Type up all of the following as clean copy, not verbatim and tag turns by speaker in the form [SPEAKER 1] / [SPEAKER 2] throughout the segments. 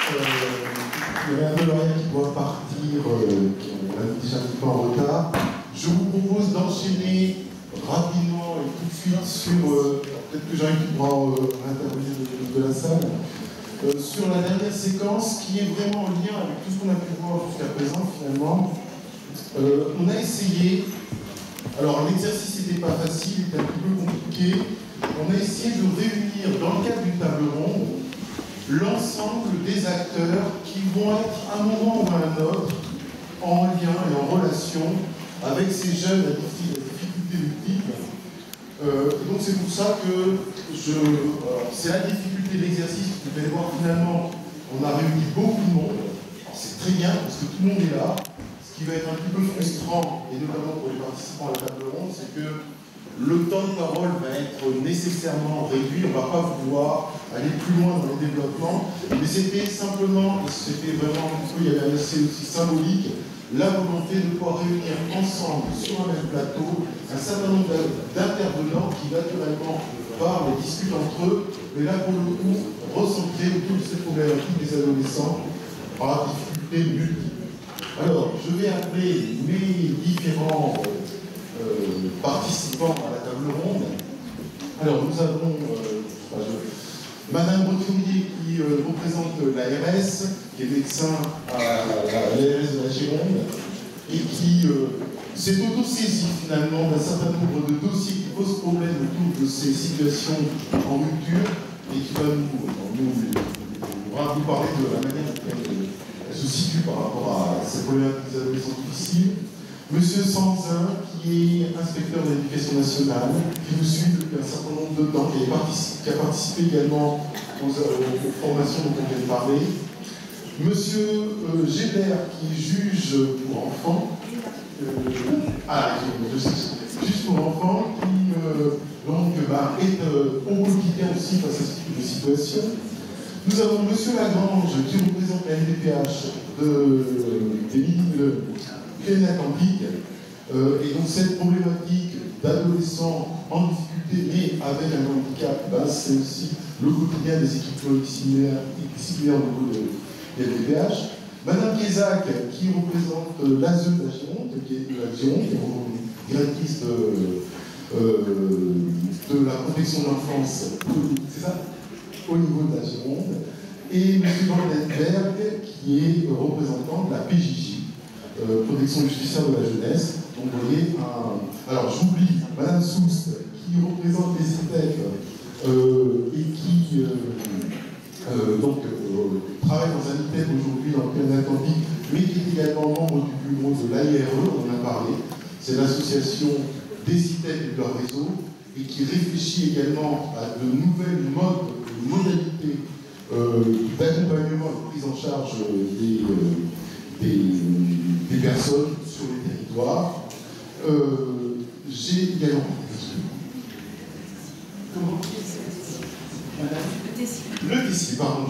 [SPEAKER 1] Il y a un de lauréats qui doit partir, on a déjà un petit peu en retard. Je vous propose d'enchaîner rapidement et tout de suite sur, peut-être que Jean-Yves pourra intervenir de la salle, sur la dernière séquence qui est vraiment en lien avec tout ce qu'on a pu voir jusqu'à présent finalement. On a essayé, alors l'exercice n'était pas facile, il était un petit peu compliqué, on a essayé de réunir dans le cadre d'une table ronde l'ensemble des acteurs qui vont être à un moment ou à un autre en lien et en relation avec ces jeunes à difficultés multiples. Donc c'est pour ça que c'est la difficulté de l'exercice. Vous allez voir finalement, on a réuni beaucoup de monde. C'est très bien parce que tout le monde est là. Ce qui va être un petit peu frustrant, et notamment pour les participants à la table ronde, c'est que le temps de parole va être nécessairement réduit. On ne va pas pouvoir aller plus loin dans le développement. Mais c'était simplement, c'était vraiment un peu, il y avait un essai aussi symbolique, la volonté de pouvoir réunir ensemble sur un même plateau un certain nombre d'intervenants qui naturellement parlent et discutent entre eux, mais là pour le coup recentrer autour de cette problématique des adolescents par difficulté multiples. Alors je vais appeler mes différents participants à la table ronde. Alors nous avons Madame Roturier qui représente l'ARS, qui est médecin à l'ARS de la Gironde, et qui s'est auto-saisie finalement d'un certain nombre de dossiers qui posent problème autour de ces situations en rupture, et qui va vous parler de la manière dont elle se situe par rapport à cette problématique des adolescents difficiles. Monsieur Sanzin, qui est inspecteur de l'éducation nationale, qui nous suit depuis un certain nombre de temps, qui a participé également aux formations dont on vient de parler. Monsieur Gébert, qui est juge pour enfants, juge pour enfants, qui est au quotidien aussi face à ce type de situation. Nous avons Monsieur Lagrange, qui représente la MDPH des lignes Pyrénées-Atlantiques, et donc cette problématique d'adolescents en difficulté mais avec un handicap, c'est aussi le quotidien des équipes pluridisciplinaires au niveau de l'MDPH. Madame Kézac, qui représente l'ASE de la Gironde, qui est directrice de la protection de l'enfance, c'est ça, au niveau de la Gironde, et M. Vandenberg, qui est représentant de la PJJ, protection judiciaire de la jeunesse. Donc vous voyez, alors j'oublie Madame Soust, qui représente les ITEF et qui travaille dans un ITEF aujourd'hui dans le Pyrénées-Atlantiques, mais qui est également membre du bureau de l'AIRE, on en a parlé. C'est l'association des ITEF et de leur réseau, et qui réfléchit également à de nouvelles modalités d'accompagnement et de prise en charge des personnes sur les territoires. J'ai également... Comment ? Le DECI, pardon,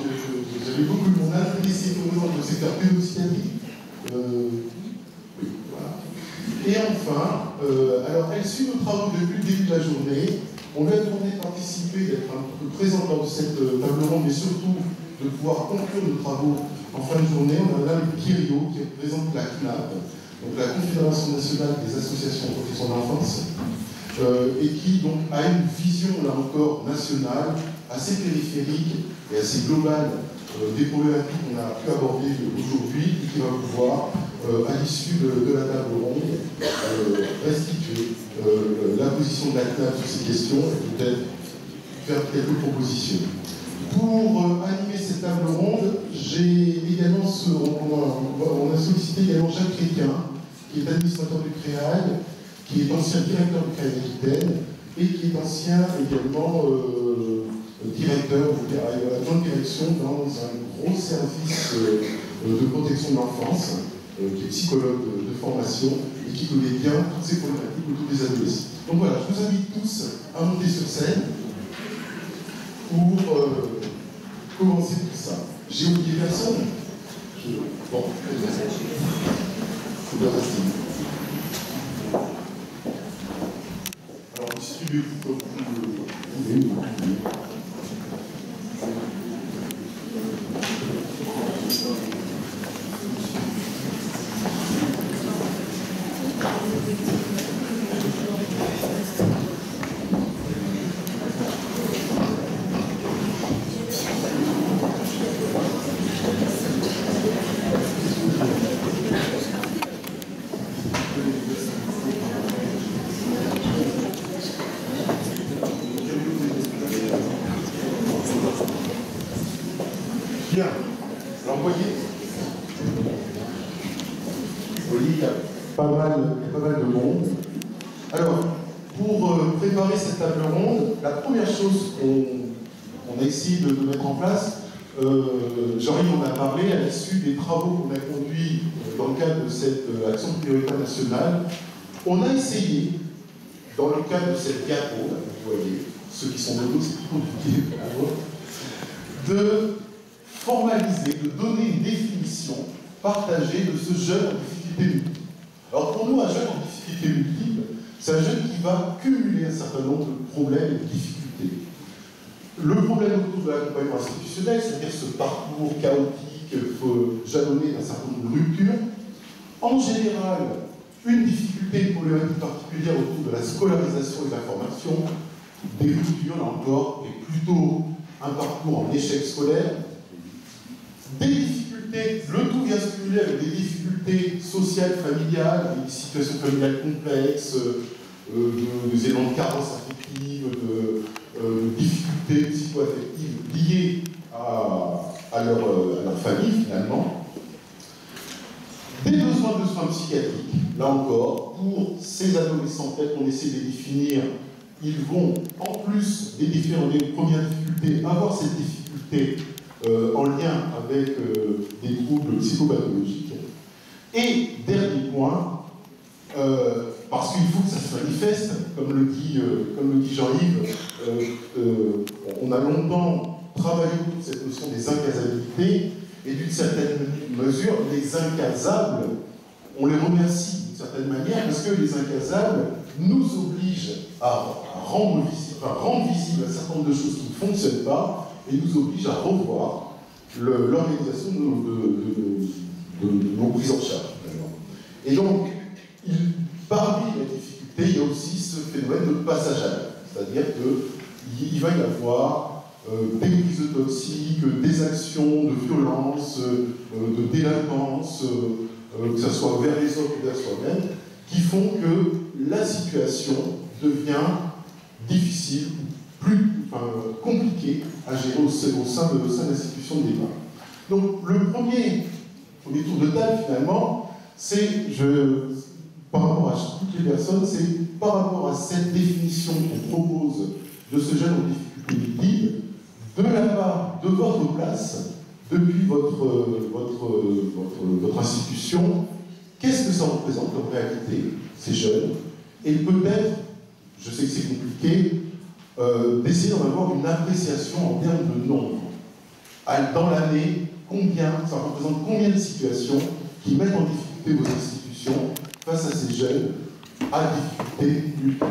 [SPEAKER 1] j'avais beaucoup de monde. Le DECI est représentant le secteur pédopsychiatrique. Oui, voilà. Et enfin, alors elle suit nos travaux depuis le début de la journée. On lui a demandé de participer, d'être un peu présent lors de cette table ronde, mais surtout de pouvoir conclure nos travaux en fin de journée. On a là le Kyrio qui représente la CNAP, donc la Confédération nationale des associations de protection de l'enfance, et qui donc a une vision là encore nationale, assez périphérique et assez globale des problématiques qu'on a pu aborder aujourd'hui, et qui va pouvoir, à l'issue de la table ronde, restituer la position de la CNAP sur ces questions et peut-être faire quelques propositions. Pour animer cette table ronde, j'ai également on a sollicité également Jacques Chrétien, qui est administrateur du CREAL, qui est ancien directeur du CREAL d'Aquitaine, et qui est ancien également directeur ou adjoint de direction dans un gros service de protection de l'enfance, qui est psychologue de formation et qui connaît bien toutes ces problématiques autour des adolescents. Donc voilà, je vous invite tous à monter sur scène pour commencer tout ça. J'ai oublié personne. Bon, c'est bien resté. Alors, distribuez-vous comme vous voulez. Bien. Alors, vous voyez, il y a pas mal de monde. Alors, pour préparer cette table ronde, la première chose qu'on a essayé de mettre en place, Jean-Yves en a parlé à l'issue des travaux qu'on a conduits dans le cadre de cette action prioritaire nationale. On a essayé, dans le cadre de cette diapo, là, vous voyez, ceux qui sont de dos, c'est plus compliqué de formaliser, de donner une définition partagée de ce jeune en difficulté multiple. Alors pour nous, un jeune en difficulté multiple, c'est un jeune qui va cumuler un certain nombre de problèmes et de difficultés. Le problème autour de l'accompagnement institutionnel, c'est-à-dire ce parcours chaotique, jalonné d'un certain nombre de ruptures. En général, une difficulté, une problématique particulière autour de la scolarisation et de la formation. Des ruptures, là encore, et plutôt un parcours en échec scolaire. Des difficultés, le tout vient se cumuler avec des difficultés sociales, familiales, des situations familiales complexes, des éléments de carence affective, de difficultés psycho-affectives liées à leur famille, finalement. Des besoins de soins psychiatriques, là encore, pour ces adolescents tels qu'on essaie de les définir, ils vont, en plus des premières difficultés, avoir cette difficulté en lien avec des troubles psychopathologiques. Et dernier point, parce qu'il faut que ça se manifeste, comme le dit Jean-Yves, on a longtemps travaillé sur cette notion des incasabilités, et d'une certaine mesure, les incasables, on les remercie d'une certaine manière, parce que les incasables nous obligent à rendre visible un certain nombre de choses qui ne fonctionnent pas, et nous obligent à revoir l'organisation de nos prises en charge. Et donc, parmi les difficultés, il y a aussi ce phénomène de passage à l'acte, c'est-à-dire qu'il va y avoir des prises toxiques, des actions de violence, de délinquance, que ce soit vers les autres ou vers soi-même, qui font que la situation devient difficile, compliquée à gérer au sein de l'institution de l'État. Donc le premier tour de table, finalement, c'est, par rapport à toutes les personnes, c'est par rapport à cette définition qu'on propose de ce jeune en difficulté multiple, de la part de votre place, depuis votre institution, qu'est-ce que ça représente en réalité, ces jeunes, et peut-être, je sais que c'est compliqué, d'essayer d'en avoir une appréciation en termes de nombre. Dans l'année, ça représente combien de situations qui mettent en difficulté vos institutions face à ces jeunes à difficulté multiple.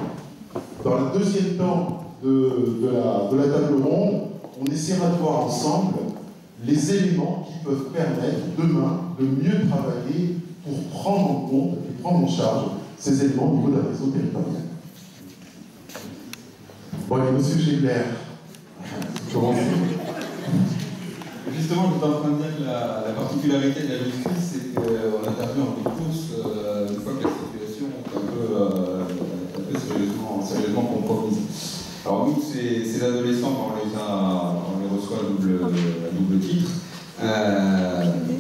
[SPEAKER 1] Dans le deuxième temps de la table ronde, on essaiera de voir ensemble les éléments qui peuvent permettre demain de mieux travailler pour prendre en compte et prendre en charge ces éléments au niveau d'un réseau territorial. Bon, allez, monsieur Gébler, commencez.
[SPEAKER 2] Justement, je suis en train de dire que la particularité de la justice, c'est qu'on intervient en course une fois que la situation est un peu sérieusement compromise. Alors nous, ces adolescents, on les reçoit à double titre,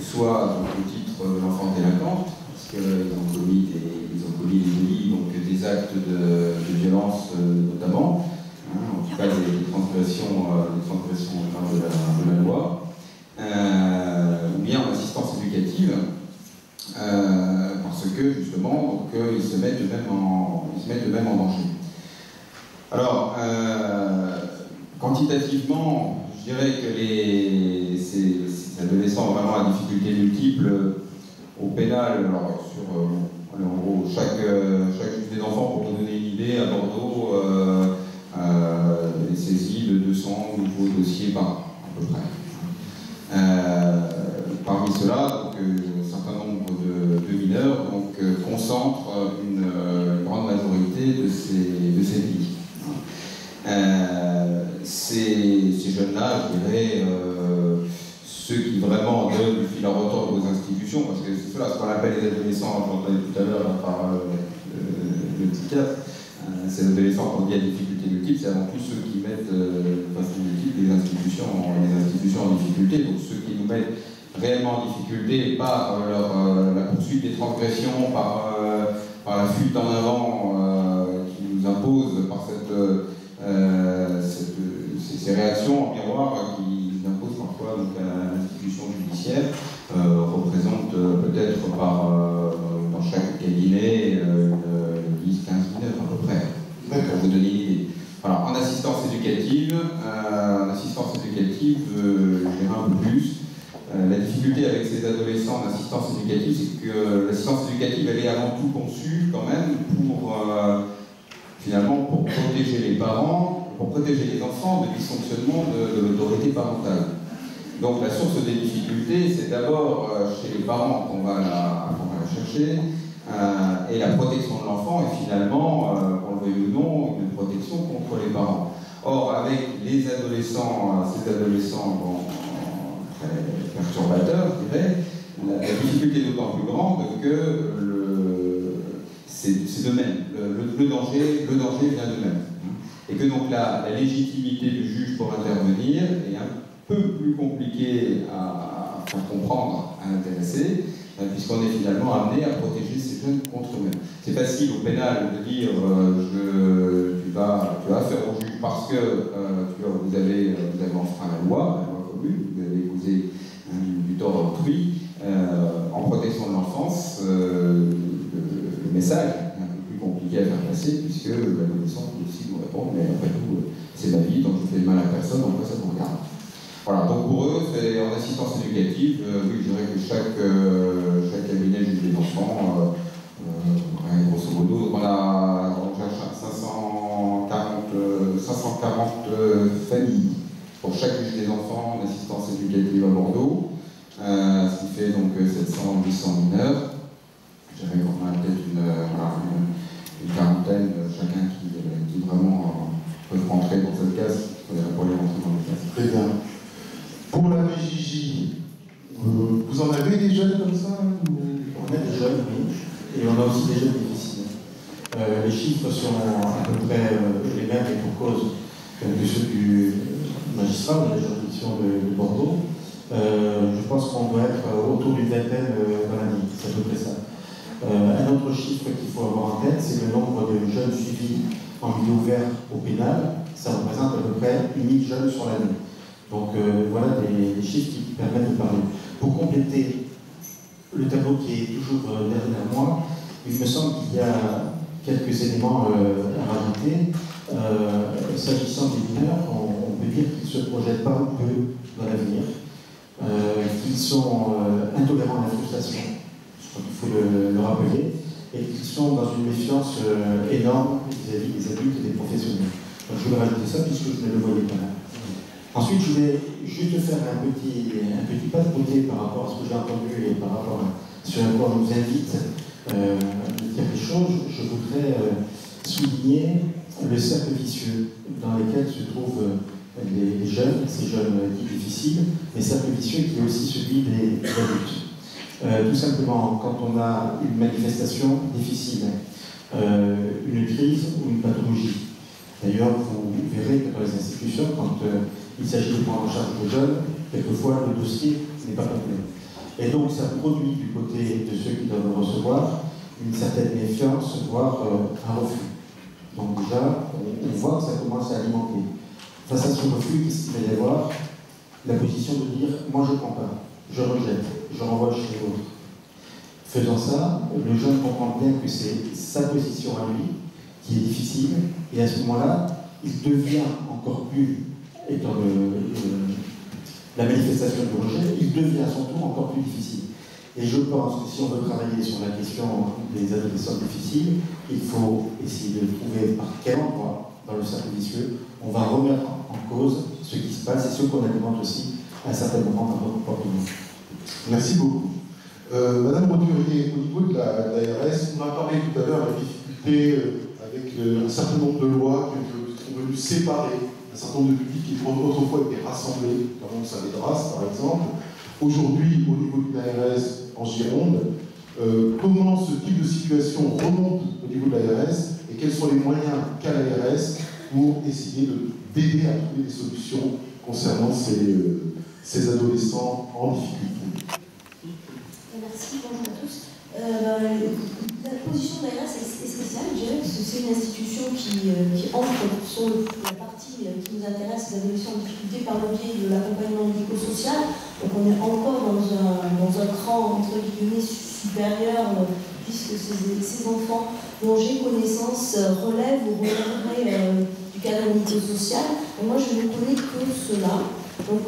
[SPEAKER 2] soit au titre l'enfant délinquante, parce qu'ils ont commis des délits, donc des actes de violence notamment, en tout cas des transgressions de la loi, ou bien en assistance éducative, parce que justement, ils se mettent eux-mêmes en danger. Alors, quantitativement, je dirais que ces adolescents vraiment à difficultés multiples au pénal, en gros, chaque juge des enfants, pour vous donner une idée, à Bordeaux, est saisi de 200 nouveaux dossiers par an, à peu près. Parmi ceux-là, un certain nombre de mineurs concentrent une grande majorité de ces délits. Ces jeunes-là, je dirais, ceux qui vraiment donnent du fil à retordre aux institutions, parce que c'est cela, ce qu'on appelle les adolescents, j'entendais tout à l'heure par le psychiatre, ces adolescents qu'on dit à difficulté difficultés multiples, c'est avant tout ceux qui mettent de façon multiple les institutions en difficulté, donc ceux qui nous mettent réellement en difficulté par la poursuite des transgressions, par la fuite en avant qui nous impose par ces réactions en miroir qui nous imposent parfois donc, à l'institution judiciaire, représentent peut-être dans chaque cabinet 10-15 minutes à peu près, pour vous donner une idée. Alors, en assistance éducative, je dirais un peu plus. La difficulté avec ces adolescents en assistance éducative, c'est que l'assistance éducative, elle est avant tout conçue quand même finalement pour protéger les parents, pour protéger les enfants de dysfonctionnement de l'autorité parentale. Donc la source des difficultés, c'est d'abord chez les parents qu'on va la chercher, et la protection de l'enfant est finalement, qu'on le veuille ou non, une protection contre les parents. Or, avec ces adolescents très perturbateurs, je dirais, la difficulté est d'autant plus grande que c'est d'eux-mêmes. Le danger vient d'eux-mêmes. Et que donc la légitimité du juge pour intervenir est un peu plus compliquée à faire comprendre à l'intéressé, puisqu'on est finalement amené à protéger ces jeunes contre eux-mêmes. C'est facile au pénal de dire tu vas faire au juge parce que vous avez enfreint la loi commune, vous avez causé du tort autrui. En protection de l'enfance, le message est un peu plus compliqué à faire passer, puisque l'adolescent peut aussi nous répondre, mais après tout, c'est ma vie, donc je fais mal à personne, donc ça vous regarde. Voilà, donc pour eux, c'est en assistance éducative, oui, je dirais que chaque cabinet juge des enfants, grosso modo, on cherche 540 familles pour chaque juge des enfants en assistance éducative à Bordeaux, ce qui fait donc 700-800 mineurs. Je dirais qu'on a peut-être une quarantaine chacun qui vraiment peuvent rentrer dans cette case, pour les rentrer dans les cases.
[SPEAKER 1] Très bien. Pour la VJJ, vous en avez des jeunes comme ça?
[SPEAKER 3] On a des jeunes, oui, et on a aussi des jeunes difficiles. Les chiffres sont à peu près les mêmes et pour cause que ceux du magistrat de la juridiction de Bordeaux. Je pense qu'on doit être autour d'une vingtaine dans l'année, c'est à peu près ça. Un autre chiffre qu'il faut avoir en tête, c'est le nombre de jeunes suivis en milieu ouvert au pénal. Ça représente à peu près 1000 jeunes sur l'année. Donc voilà des chiffres qui permettent de parler. Pour compléter le tableau qui est toujours derrière moi, il me semble qu'il y a quelques éléments à rajouter. S'agissant des mineurs, on peut dire qu'ils se projettent pas un peu dans l'avenir, qu'ils sont intolérants à la frustration, je crois qu'il faut le rappeler, et qu'ils sont dans une méfiance énorme vis-à-vis des adultes et des professionnels. Donc je voulais rajouter ça puisque je ne le voyais pas là. Ensuite, je voulais juste faire un petit pas de côté par rapport à ce que j'ai entendu et par rapport à ce à quoi on nous invite de dire les choses. Je voudrais souligner le cercle vicieux dans lequel se trouvent les jeunes, ces jeunes dits difficiles, mais cercle vicieux qui est aussi celui des adultes. Tout simplement, quand on a une manifestation difficile, une crise ou une pathologie. D'ailleurs, vous verrez que dans les institutions, quand il s'agit de prendre en charge de jeunes, quelquefois le dossier n'est pas complet. Et donc ça produit du côté de ceux qui doivent le recevoir une certaine méfiance, voire un refus. Donc déjà, on voit que ça commence à alimenter. Face à ce refus, qu'est-ce qu'il va y avoir? La position de dire « moi je ne prends pas, je rejette, je renvoie chez l'autre ». Faisant ça, le jeune comprend bien que c'est sa position à lui qui est difficile, et à ce moment-là, il devient encore plus, étant la manifestation du rejet, il devient à son tour encore plus difficile. Et je pense que si on veut travailler sur la question des adolescents difficiles, il faut essayer de trouver par quel endroit, dans le cercle vicieux, on va remettre en cause ce qui se passe et ce qu'on alimente aussi à un certain moment dans notre comportement.
[SPEAKER 1] Merci beaucoup. Madame Roturier, au niveau de l'ARS, on a parlé tout à l'heure de la difficulté avec un certain nombre de lois qui sont venues séparer un certain nombre de publics qui autrefois étaient rassemblés, comme on savait Drasse par exemple. Aujourd'hui, au niveau d'une ARS en Gironde, comment ce type de situation remonte au niveau de l'ARS et quels sont les moyens qu'a l'ARS pour essayer d'aider à trouver des solutions concernant ces adolescents en difficulté.
[SPEAKER 4] Merci, bonjour à tous. La position de l'ARS est spéciale, je dirais, parce que c'est une institution qui entre sur la partie qui nous intéresse, les adolescents en difficulté, par le biais de l'accompagnement médico-social. Donc on est encore dans un cran, entre guillemets, supérieur, puisque ces enfants dont j'ai connaissance relèvent ou relèveraient du cadre médico-social. Et moi, je ne connais que cela. Donc,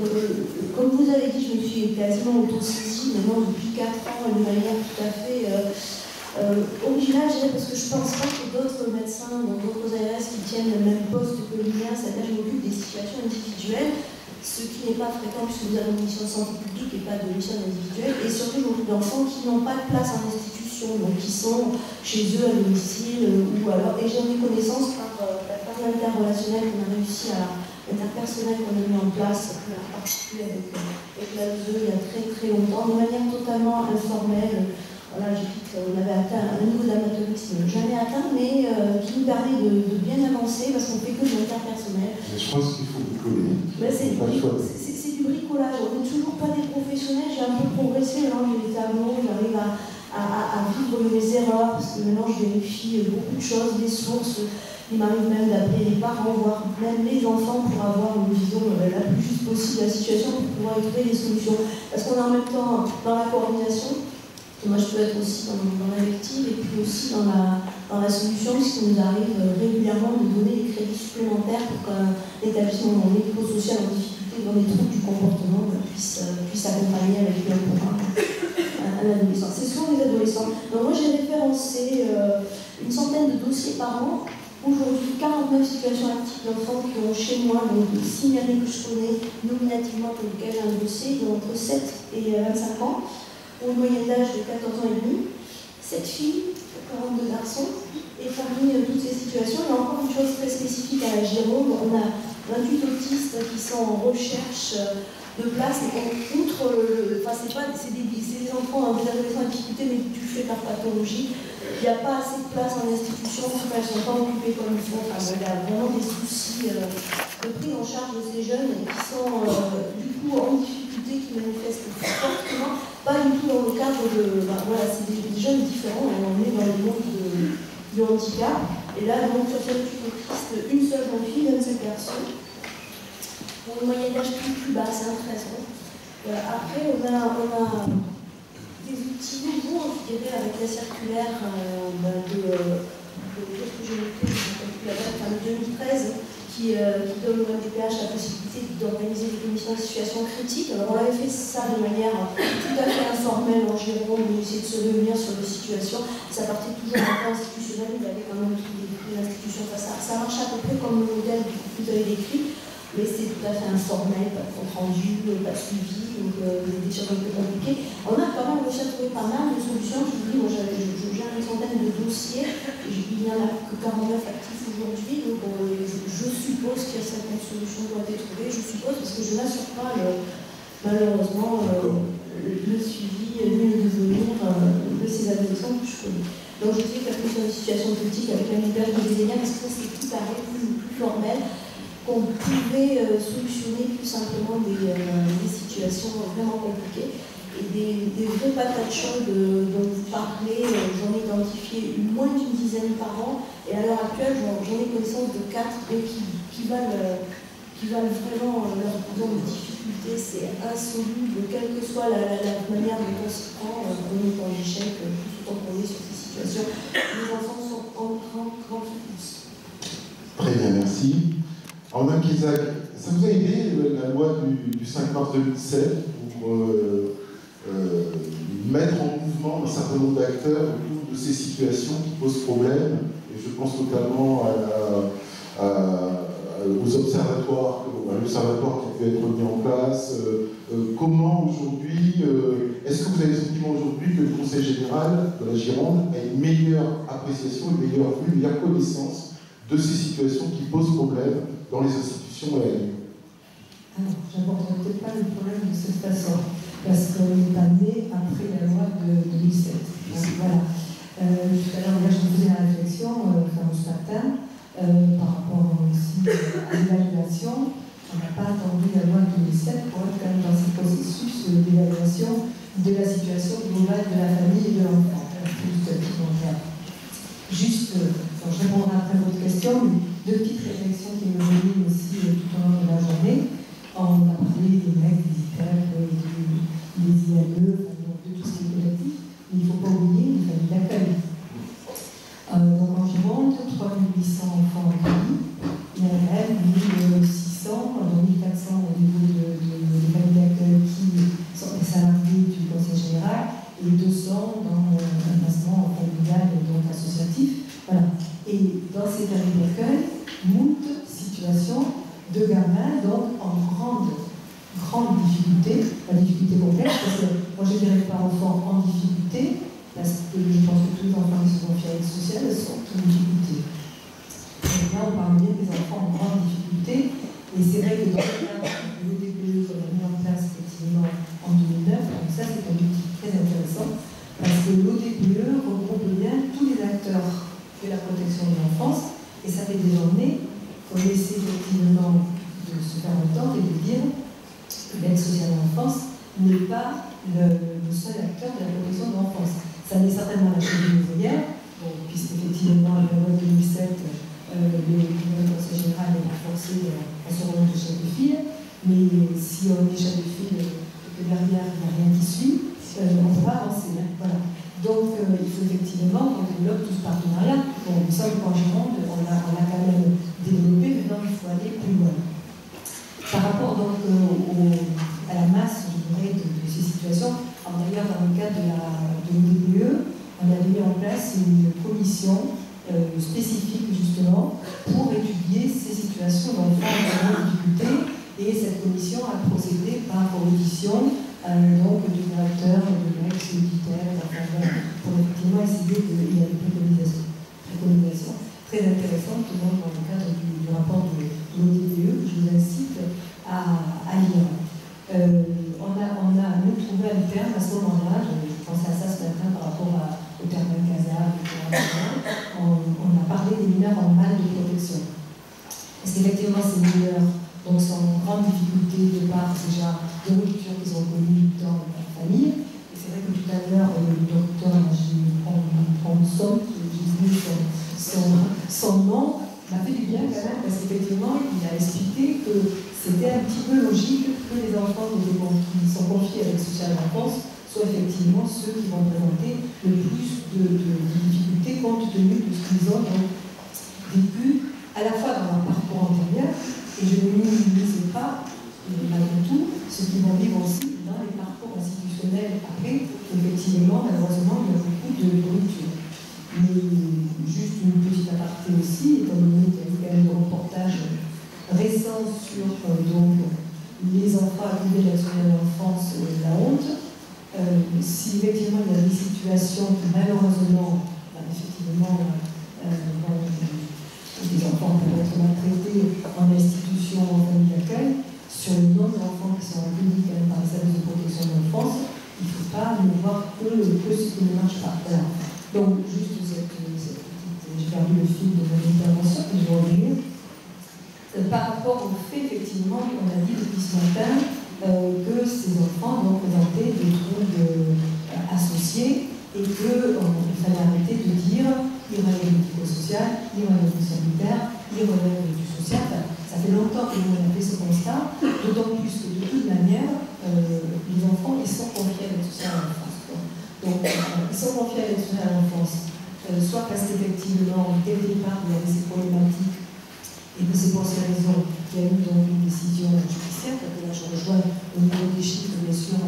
[SPEAKER 4] comme vous avez dit, je me suis quasiment auto-saisie maintenant depuis 4 ans de manière tout à fait originale, je dirais, parce que je ne pense pas que d'autres médecins dans d'autres ARS qui tiennent le même poste que le mien, c'est-à-dire je m'occupe des situations individuelles, ce qui n'est pas fréquent puisque vous avez une mission de santé publique et pas de mission individuelle, et surtout je m'occupe d'enfants qui n'ont pas de place en institution, donc qui sont chez eux à domicile, ou alors, et j'en ai connaissance par l'interrelationnel qu'on a réussi à interpersonnel qu'on a mis en place, en particulier avec l'ASE il y a très très longtemps, de manière totalement informelle. Voilà, j'ai dit qu'on avait atteint un niveau d'amateurisme jamais atteint, mais qui nous permet de bien avancer parce qu'on fait que de l'interpersonnel.
[SPEAKER 1] Je pense qu'il faut bricoler.
[SPEAKER 4] C'est du bricolage, on n'est toujours pas des professionnels, j'ai un peu progressé, maintenant j'ai des tableaux, j'arrive à vivre mes erreurs, parce que maintenant je vérifie beaucoup de choses, des sources. Il m'arrive même d'appeler les parents, voire même les enfants pour avoir une vision la plus juste possible de la situation pour pouvoir y trouver des solutions. Parce qu'on est en même temps dans la coordination, et moi je peux être aussi dans l'invective et puis aussi dans la solution, puisqu'il nous arrive régulièrement de donner des crédits supplémentaires pour qu'un établissement médico-social en difficulté dans les troubles du comportement puisse accompagner avec lui un programme un adolescent. C'est souvent les adolescents. Donc moi j'ai référencé une centaine de dossiers par an. Aujourd'hui, 49 situations actives d'enfants qui ont chez moi, donc signalés que je connais nominativement pour lesquels j'ai un dossier, ils ont entre 7 et 25 ans, pour une moyenne d'âge de 14 ans et demi, 7 filles, 42 garçons, et parmi toutes ces situations, il y a encore une chose très spécifique à la Gironde, on a 28 autistes qui sont en recherche de place, et outre, c'est des enfants, des adolescents en difficulté, mais du fait de leur pathologie, il n'y a pas assez de place en institution, elles ne sont pas occupées comme il faut. Enfin, il y a vraiment des soucis de prise en charge de ces jeunes qui sont du coup en difficulté, qui manifestent fortement, pas du tout dans le cadre de. Voilà, c'est des jeunes différents, on est dans le monde du handicap. Et là, donc, sur cette autistes, une seule jeune fille, 25 garçons, pour une moyenne d'âge plus basse, 13 ans. Après, on a des outils nouveaux, je dirais, avec la circulaire de 2013 qui donne au MDPH la possibilité d'organiser des commissions de situation critique. Alors on avait fait ça de manière tout à fait informelle en Gironde, on essayait de se réunir sur des situations. Ça partait toujours d'un plan institutionnel, il y avait quand même l'institution face à ça. Ça marche à peu près comme le modèle que vous avez décrit. Mais c'est tout à fait informel, pas de compte rendu, pas de suivi, donc des choses un peu compliquées. On a quand même réussi à trouver pas mal de solutions. Je vous dis, moi je gère une centaine de dossiers, il n'y en a que 49 actifs aujourd'hui, donc je suppose qu'il y a certaines solutions qui ont été trouvées, je suppose, parce que je n'assure pas malheureusement le suivi, le devenir de ces adolescents que je connais. Donc je sais qu'il y a plus une situation politique avec un univers de Vézénia, parce que c'est tout carré, plus formel, qu'on pouvait solutionner tout simplement des situations vraiment compliquées. Et des vraies patates chaudes dont vous parlez, j'en ai identifié moins d'une dizaine par an, et à l'heure actuelle, j'en ai connaissance de 4 qui valent vraiment leur difficulté. C'est insoluble, quelle que soit la manière dont on s'y prend, on est en échec tout autant qu'on est sur ces situations. Les enfants sont en grande souffrance.
[SPEAKER 1] Très bien, merci. En Isaac, ça vous a aidé la loi du 5 mars 2007 pour mettre en mouvement un certain nombre d'acteurs autour de ces situations qui posent problème, et je pense notamment aux observatoires, à l'observatoire qui a pu être mis en place. Comment aujourd'hui, est-ce que vous avez le sentiment aujourd'hui que le Conseil général de la Gironde a une meilleure appréciation, une meilleure vue, une meilleure connaissance de ces situations qui posent problème dans les institutions et la vie?
[SPEAKER 5] Alors, j'aborderai peut-être pas le problème de cette façon, parce qu'on n'est pas né après la loi de 2007. Voilà. Tout à l'heure, je me faisais la réflexion, ce matin, par rapport aussi à l'évaluation. On n'a pas attendu la loi de 2007 pour être quand même dans ce processus d'évaluation de la situation globale de la famille et de l'enfant. Juste, je répondrai après votre question, mais deux petites réflexions qui me viennent aussi tout au long de la journée. On a parlé des mecs, des ITEP, des IAE, de tout ce qui est collectif, mais il ne faut pas oublier les familles d'accueil. Donc en Gironde, 3800 enfants accueillis, il y en a quand même 1600, dont 1400 au niveau des familles d'accueil qui sont les salariés du Conseil général, et 200 dans un placement familial donc associatif. Voilà. Et dans ces familles d'accueil, moult situations de gamins donc en grande difficulté, la difficulté complexe, parce que moi je dirais pas enfants en difficulté, parce que je pense que tous les enfants qui se confient à l'aide sociale sont en difficulté. Et là on parle bien des enfants en grande difficulté, et c'est vrai que dans le cadre de l'ODPE qu'on a mis en place effectivement en 2009, donc ça c'est un outil très intéressant, parce que l'ODPE regroupe bien tous les acteurs de la protection de l'enfance, et ça fait des journées qu'on essaie effectivement de se faire entendre et de dire que l'aide sociale à l'enfance n'est pas le seul acteur de la protection de l'enfance. Ça n'est certainement la cheville ouvrière, puisqu'effectivement, la loi 2007, le Conseil général est renforcé à ce rôle de chef de file, mais si on est chef de file et que derrière il n'y a rien qui suit, on ne peut pas avancer. Hein, voilà. Donc, il faut effectivement qu'on développe tout ce partenariat. Bon, nous sommes en Gironde, on l'a quand même développé, maintenant il faut aller plus loin. Par rapport donc à la masse, je dirais, de ces situations, d'ailleurs, dans le cadre de l'ODPE, on a mis en place une commission spécifique justement pour étudier ces situations d'enfants en difficulté, et cette commission a procédé par audition donc du directeur, de l'ex-auditaire, pour effectivement essayer il y a des préconisations très intéressantes donc dans le cadre du rapport de l'ODPE que je vous incite à lire. On a nous trouvé un terme à ce moment-là, je pensais à ça ce matin par rapport au terme Casa, on a parlé des mineurs en mal de protection. Parce qu'effectivement ces mineurs donc sont en grande difficulté de par déjà de ruptures qu'ils ont connues dans leur famille. Et c'est vrai que tout à l'heure, le docteur, j'ai vu son nom, m'a fait du bien quand même, parce qu'effectivement, il a expliqué que c'était un petit peu logique que les enfants qui sont confiés à l'aide sociale à l'enfance soient effectivement ceux qui vont présenter le plus de difficultés compte tenu de ce qu'ils ont vécu à la fois dans leur parcours antérieur, et je ne minimise pas, malgré tout, ce qu'ils vont vivre aussi dans les parcours institutionnels après, effectivement, malheureusement, il y a beaucoup de ruptures. Mais juste une petite aparté aussi, étant donné qu'il y a eu quand même des reportages récents sur donc, les enfants accusés de l'aide sociale à l'enfance, la honte, si effectivement il y a des situations qui malheureusement, effectivement, les enfants peuvent être maltraités en institution ou en famille d'accueil, sur le nombre d'enfants qui sont accueillis quand même par les services de protection de l'enfance, il ne faut pas ne voir que ce qui ne marche pas. Voilà. Donc, juste cette petite, j'ai perdu le fil de mon intervention, mais je vais revenir. Par rapport au fait, effectivement, on a dit depuis ce matin que ces enfants donc, présentaient des troubles associés, et qu'il fallait arrêter de dire il relève du médico-social, il relève du sanitaire, il relève du social. Enfin, ça fait longtemps que nous avons fait ce constat, d'autant plus que de toute manière, les enfants ils sont confiés à l'aide sociale à l'enfance. Donc, ils sont confiés à l'aide sociale à l'enfance, soit parce qu'effectivement, dès le départ, il y avait ces problématiques, et que c'est pour ces raisons qu'il y a eu donc une décision judiciaire, parce que là je rejoins au niveau des chiffres, bien sûr,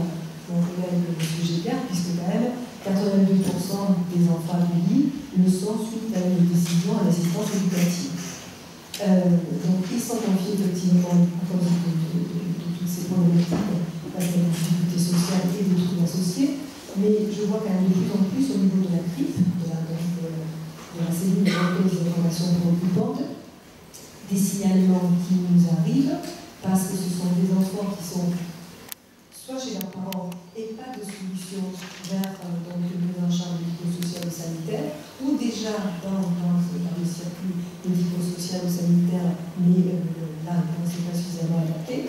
[SPEAKER 5] mon collègue M. Gébert, puisque quand même 82% des enfants accueillis le sont suite à une décision à l'assistance éducative. Donc ils sont confiés effectivement à cause de toutes ces problématiques, parce qu'il y a des difficultés sociales et des troubles associés, mais je vois quand même de plus en plus au niveau de la CRIP, de la cellule de recueil des informations préoccupantes, des signalements qui nous arrivent, parce que ce sont des enfants qui sont soit chez leurs parents et pas de solution vers donc, une mise en charge médico-sociale ou sanitaire, ou déjà dans le circuit médico-social ou sanitaire, contactés,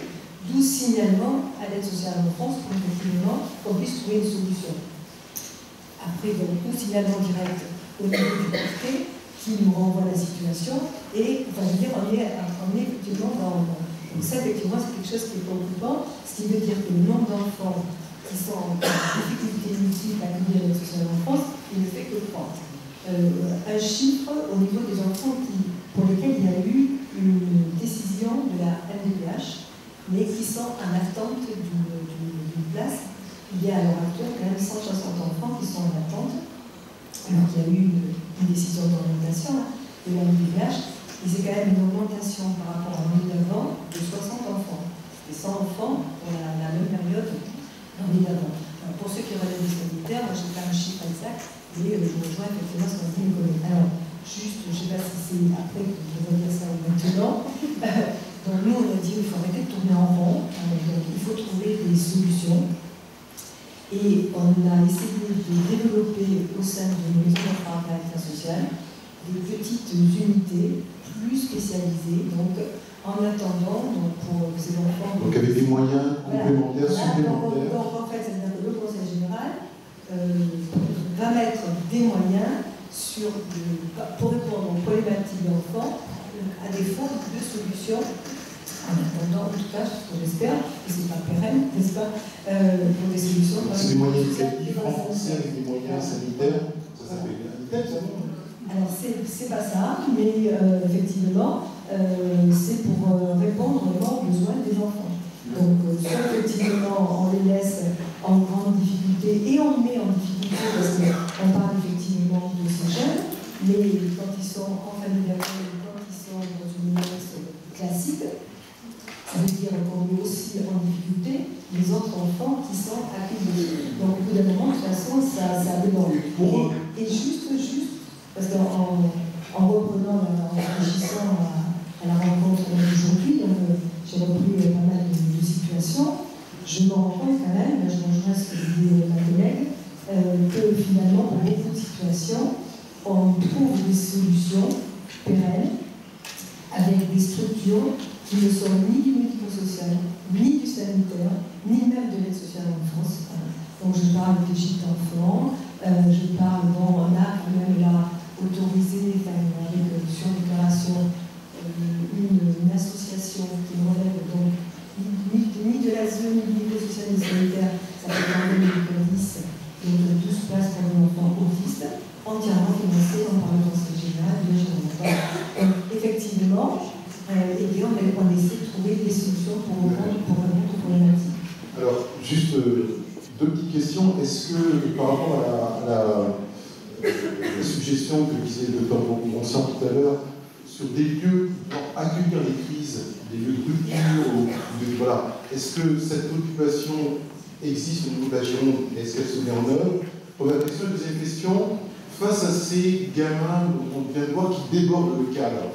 [SPEAKER 5] 12 signalements à l'aide sociale en France pour effectivement qu'on puisse trouver une solution. Après, donc, 12 signalements directs au niveau du parquet qui nous renvoie la situation et enfin, je veux dire, on est effectivement dans. Donc ça, effectivement, c'est quelque chose qui est préoccupant, ce qui veut dire que le nombre d'enfants qui sont en difficulté multiple à accueillir l'aide sociale en France, il ne fait que croître. Un chiffre au niveau des enfants pour lesquels il y a eu une décision de la MDPH, mais qui sont en attente d'une place. Il y a à l'heure actuelle quand même 160 enfants qui sont en attente, alors qu'il y a eu une décision d'orientation de la MDPH. Et c'est quand même une augmentation par rapport à l'année d'avant de 60 enfants. C'était 100 enfants pour la même période l'année d'avant. Pour ceux qui relèvent du sanitaire, moi je n'ai pas un chiffre exact, mais je rejoins effectivement ce qu'on dit mes collègues. Alors, juste, je ne sais pas si c'est après que je vais dire ça ou maintenant. Donc nous, on a dit qu'il faut arrêter de tourner en rond, donc il faut trouver des solutions. Et on a essayé de développer au sein de nos maisons de caractère social des petites unités plus spécialisées, donc en attendant donc pour ces enfants.
[SPEAKER 1] Donc avec des moyens complémentaires, supplémentaires.
[SPEAKER 5] Donc en fait, c'est-à-dire que le Conseil général va mettre des moyens pour répondre aux problématiques d'enfants à défaut de solutions. En attendant, en tout cas, ce que j'espère, et c'est pas pérenne, n'est-ce pas, pour des solutions.
[SPEAKER 1] C'est des moyens éducatifs renforcés avec des moyens sanitaires, ça s'appelle l'unité, ça non?
[SPEAKER 5] Alors, c'est pas ça, mais effectivement, c'est pour répondre vraiment aux besoins des enfants. Donc, soit effectivement, on les laisse en grande difficulté, et on met en difficulté parce qu'on parle effectivement de ces jeunes, mais quand ils sont en famille d'accueil, quand ils sont dans une menace classique, ça veut dire qu'on met aussi en difficulté les autres enfants qui sont accueillis. Donc, au bout d'un moment, de toute façon, ça déborde. Et juste, parce qu'en reprenant, en réfléchissant à la rencontre d'aujourd'hui, j'ai repris pas mal de situations, je me rends compte quand même, je rejoins ce que disait ma collègue, que finalement, pour beaucoup de situations, on trouve des solutions pérennes avec des structures qui ne sont ni du médico-social, ni du sanitaire, ni même de l'aide sociale en France. Donc je parle des gîtes d'enfants, je parle, on a quand même là autorisé, avec sur déclaration, une association qui relève donc ni de l'ASE, ni du médico-social, ni sanitaire, ça peut parler de police, donc 12 places pour les enfants autistes, entièrement financées par le Conseil général de Genève. Donc effectivement, on essaie de trouver des solutions pour répondre aux problématiques.
[SPEAKER 1] Alors, juste deux petites questions. Est-ce que, par rapport à la suggestion que disait le docteur Boncian tout à l'heure, sur des lieux pour accueillir les crises, des lieux de rupture, voilà, est-ce que cette préoccupation existe au niveau de la Gironde? Est-ce qu'elle se met en œuvre? Première question. Deuxième question, face à ces gamins dont on vient de voir qui débordent le cadre,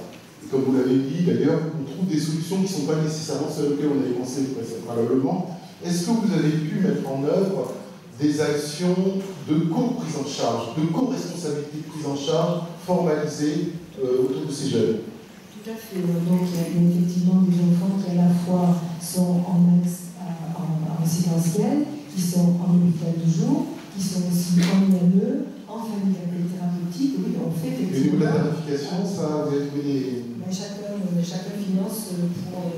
[SPEAKER 1] et comme vous l'avez dit d'ailleurs, on trouve des solutions qui ne sont pas nécessairement celles auxquelles on avait pensé préalablement. Est-ce que vous avez pu mettre en œuvre des actions de co-prise en charge, de co-responsabilité de prise en charge formalisées autour de ces jeunes?
[SPEAKER 5] Tout à fait. Donc il y a effectivement des enfants qui à la fois sont en résidentiel, qui sont en hôpital de jour, qui sont aussi en IME, en famille d'accueil thérapeutique. Oui, on fait effectivement.
[SPEAKER 1] Et au niveau de la tarification, ça, vous avez trouvé des...
[SPEAKER 5] Chacun finance pour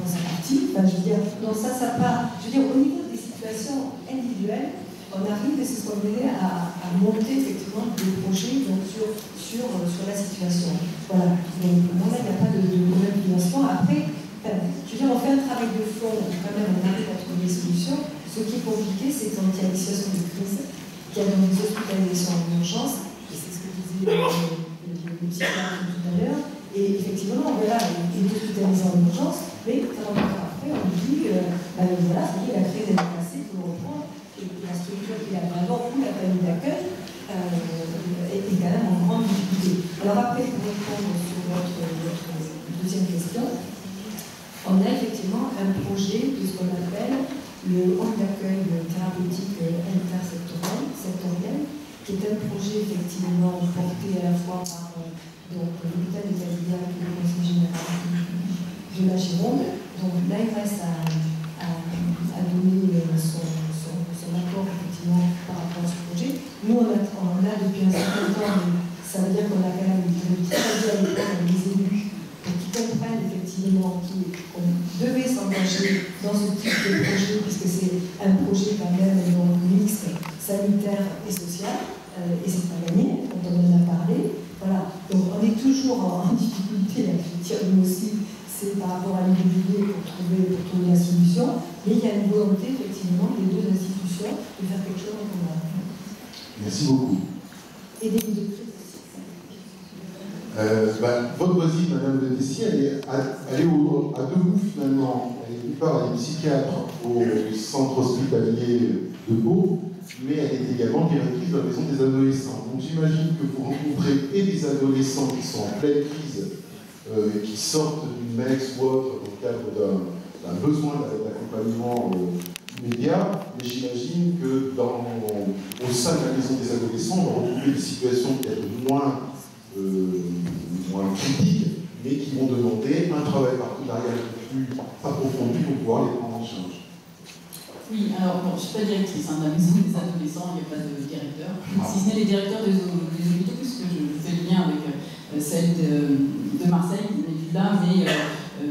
[SPEAKER 5] sa partie. Enfin, je veux dire, non, ça part. Je veux dire, au niveau des situations individuelles, on arrive, et c'est ce qu'on voulait, à monter effectivement des projets donc, sur la situation. Voilà. Donc, pour moi, il n'y a pas de problème de financement. Après, je veux dire, on fait un travail de fond, quand même, on arrive à trouver des solutions. Ce qui est compliqué, c'est quand il y a une situation de crise, qu'il y a donc des hospitalisations en urgence, et c'est ce que disait le psychiatre tout à l'heure. Et effectivement, voilà, il est hospitalisé en urgence, mais 40 ans après, on dit, voilà, ça y est, la crise est passée, il faut le reprendre, et la structure qu'il y a avant, ou la famille d'accueil, est quand même en grande difficulté. Alors après, pour répondre sur votre deuxième question, on a effectivement un projet de ce qu'on appelle le home d'accueil thérapeutique intersectoriel, qui est un projet effectivement porté à la fois par l'hôpital de Cadillac et le Conseil général de la Gironde. Donc l'ARH presse à donner son accord effectivement par rapport à ce projet. Nous, on a depuis un certain temps, mais ça veut dire qu'on a quand même travaillé à l'époque avec les élus pour qu'ils comprennent effectivement qu'on devait s'engager dans ce type de projet, puisque c'est un projet quand même mixte, sanitaire et social, et c'est pas gagné, quand on en a parlé. Voilà. Donc on est toujours en difficulté, nous aussi, c'est par rapport à l'immobilier pour trouver la solution, mais il y a une volonté effectivement des deux institutions de faire quelque chose en commun.
[SPEAKER 1] Merci beaucoup.
[SPEAKER 5] Et des deux prises.
[SPEAKER 1] Votre voisine, Madame de Dessy, elle est à deux bouts finalement. D'une part, elle est psychiatre au centre hospitalier de Pau, mais elle est également directrice de la maison des adolescents. Donc j'imagine que vous rencontrez et des adolescents qui sont en pleine crise, qui sortent d'une MEX ou autre dans le cadre d'un besoin d'accompagnement immédiat, mais j'imagine que au sein de la maison des adolescents, on va retrouver des situations peut-être moins critiques, mais qui vont demander un travail partenarial plus approfondi pour pouvoir les prendre en charge.
[SPEAKER 6] Oui, alors bon, je ne suis pas directrice de la maison des adolescents, il n'y a pas de directeur. Si ce n'est les directeurs des hôpitaux, puisque je fais le lien avec celle de Marseille, là, mais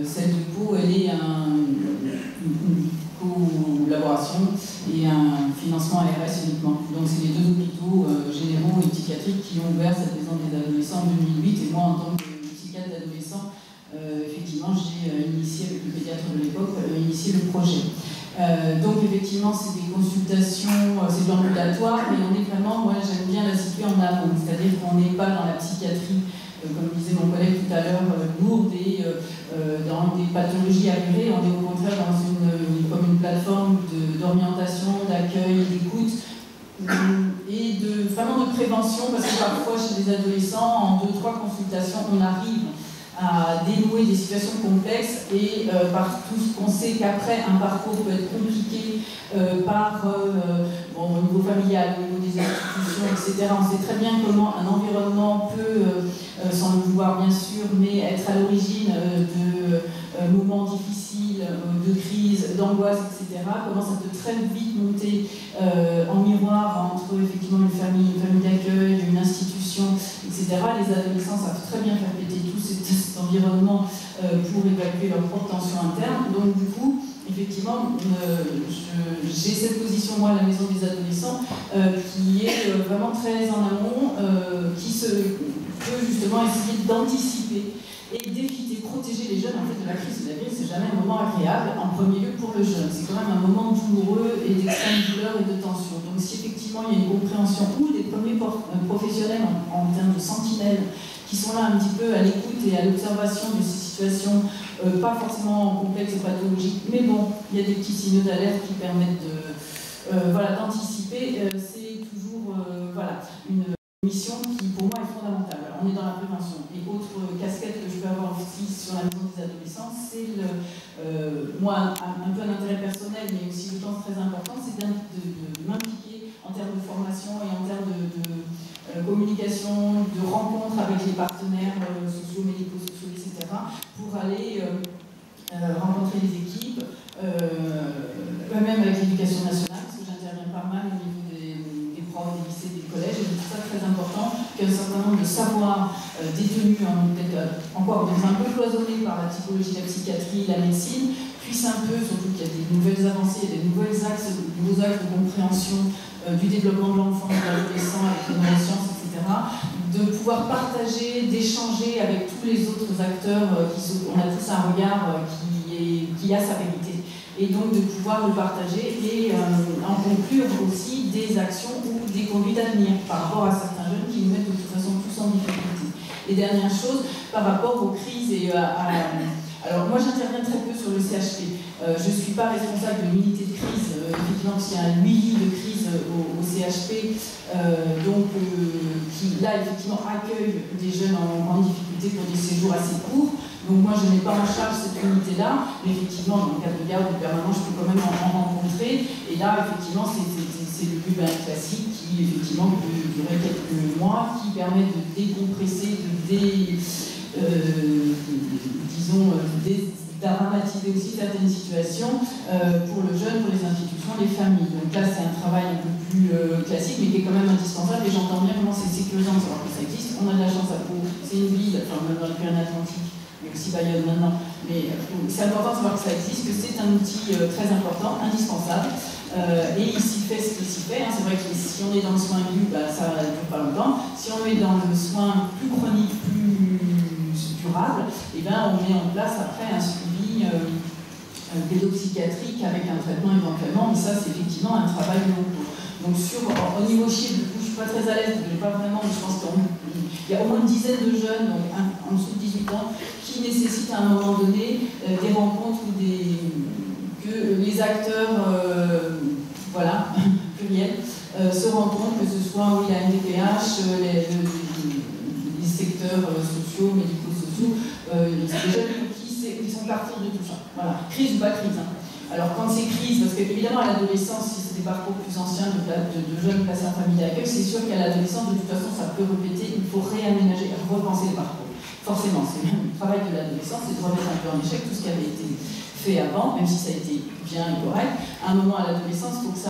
[SPEAKER 6] celle de Pau, elle est une collaboration et un financement ARS uniquement. Donc c'est les deux hôpitaux généraux et psychiatriques qui ont ouvert cette maison des adolescents en 2008, et moi en tant que psychiatre d'adolescents, effectivement j'ai initié avec le pédiatre de l'époque, initié le projet. Donc effectivement c'est des consultations, c'est de l'ambulatoire, mais on est vraiment, moi j'aime bien la situer en amont, c'est-à-dire qu'on n'est pas dans la psychiatrie, comme disait mon collègue tout à l'heure, lourde et dans des pathologies avérées, on est au contraire dans comme une plateforme d'orientation, d'accueil, d'écoute et vraiment de prévention, parce que parfois chez les adolescents, en 2-3 consultations, on arrive à dénouer des situations complexes et par tout ce qu'on sait qu'après un parcours peut être compliqué au niveau familial, au niveau des institutions, etc. On sait très bien comment un environnement peut, sans le vouloir bien sûr, mais être à l'origine de moments difficiles, de crises, d'angoisse, etc. Comment ça peut très vite monter en miroir entre effectivement une famille d'accueil, une institution, etc. Les adolescents savent très bien faire péter tout cet environnement pour évacuer leur propre tension interne. Donc du coup, effectivement, j'ai cette position, moi, à la maison des adolescents, qui est vraiment très en amont, qui peut justement essayer d'anticiper et d'éviter, protéger les jeunes en fait, de la crise. La crise, c'est jamais un moment agréable, en premier lieu pour le jeune. C'est quand même un moment douloureux et d'extrême douleur et de tension. Donc si effectivement il y a une compréhension ou des premiers professionnels en termes de sentinelles qui sont là un petit peu à l'écoute et à l'observation de ces situations, pas forcément complexes et pathologiques, mais bon, il y a des petits signaux d'alerte qui permettent d'anticiper. C'est toujours une mission qui, pour moi, est fondamentale. Alors, on est dans la prévention. Et autre casquette que je peux avoir aussi sur la maison des adolescents, c'est moi, un peu un intérêt personnel, mais aussi je pense très important, c'est de m'impliquer en termes de formation et en termes de communication, de rencontres avec les partenaires sociaux, médico-sociaux, etc., pour aller rencontrer les équipes, même avec l'éducation nationale, parce que j'interviens pas mal au niveau des profs, des lycées, des collèges, et c'est ça très important qu'un certain nombre de savoirs détenus, peut-être encore un peu cloisonnés par la psychologie, la psychiatrie, la médecine, puissent un peu, surtout qu'il y a des nouvelles avancées, des nouveaux axes de compréhension du développement de l'enfant, de l'adolescent, avec les neurosciences, etc., de pouvoir partager, d'échanger avec tous les autres acteurs, on a tous un regard qui a sa vérité. Et donc de pouvoir le partager et en conclure aussi des actions ou des conduites à venir par rapport à certains jeunes qui nous mettent de toute façon tous en difficulté. Et dernière chose, par rapport aux crises et alors moi j'interviens très peu sur le CHP. Je ne suis pas responsable de l'unité de crise, effectivement parce qu'il y a un huilie de crise au CHP, qui là effectivement accueille des jeunes en difficulté pour des séjours assez courts. Donc moi je n'ai pas en charge cette unité-là, mais effectivement dans le cadre de garde permanent je peux quand même en rencontrer. Et là effectivement c'est le but classique qui effectivement peut durer quelques mois, qui permet de décompresser, dramatiser aussi certaines situations pour le jeune, pour les institutions, les familles. Donc là, c'est un travail un peu plus classique, mais qui est quand même indispensable, et j'entends bien comment c'est sécurisant de savoir que ça existe. On a de la chance à Pau, c'est une ville, enfin même dans le Pyrénées-Atlantiques, mais aussi Bayonne maintenant, mais c'est important de savoir que ça existe, que c'est un outil très important, indispensable, et il s'y fait ce qu'il s'y fait. C'est vrai que si on est dans le soin aigu, ça ne dure pas longtemps. Si on est dans le soin plus chronique, plus durable, et on met en place après un suivi pédopsychiatrique avec un traitement éventuellement, mais ça c'est effectivement un travail long cours. Donc au niveau chiffre, je ne suis pas très à l'aise, je n'ai pas vraiment, mais je pense qu'il y a au moins une dizaine de jeunes, donc en dessous de 18 ans, qui nécessitent à un moment donné des rencontres ou que les acteurs, voilà, pluriels, se rencontrent, que ce soit la MDPH, les secteurs sociaux, médico-sociaux, les jeunes qui sont partis de tout ça. Voilà, crise ou pas crise. Alors quand c'est crise, parce qu'évidemment à l'adolescence, si c'est des parcours plus anciens de jeunes placés en famille d'accueil, c'est sûr qu'à l'adolescence, de toute façon, ça peut répéter, il faut réaménager, repenser le parcours. Forcément, c'est le travail de l'adolescence, c'est de remettre un peu en échec tout ce qui avait été fait avant, même si ça a été bien et correct. À un moment à l'adolescence, il faut que ça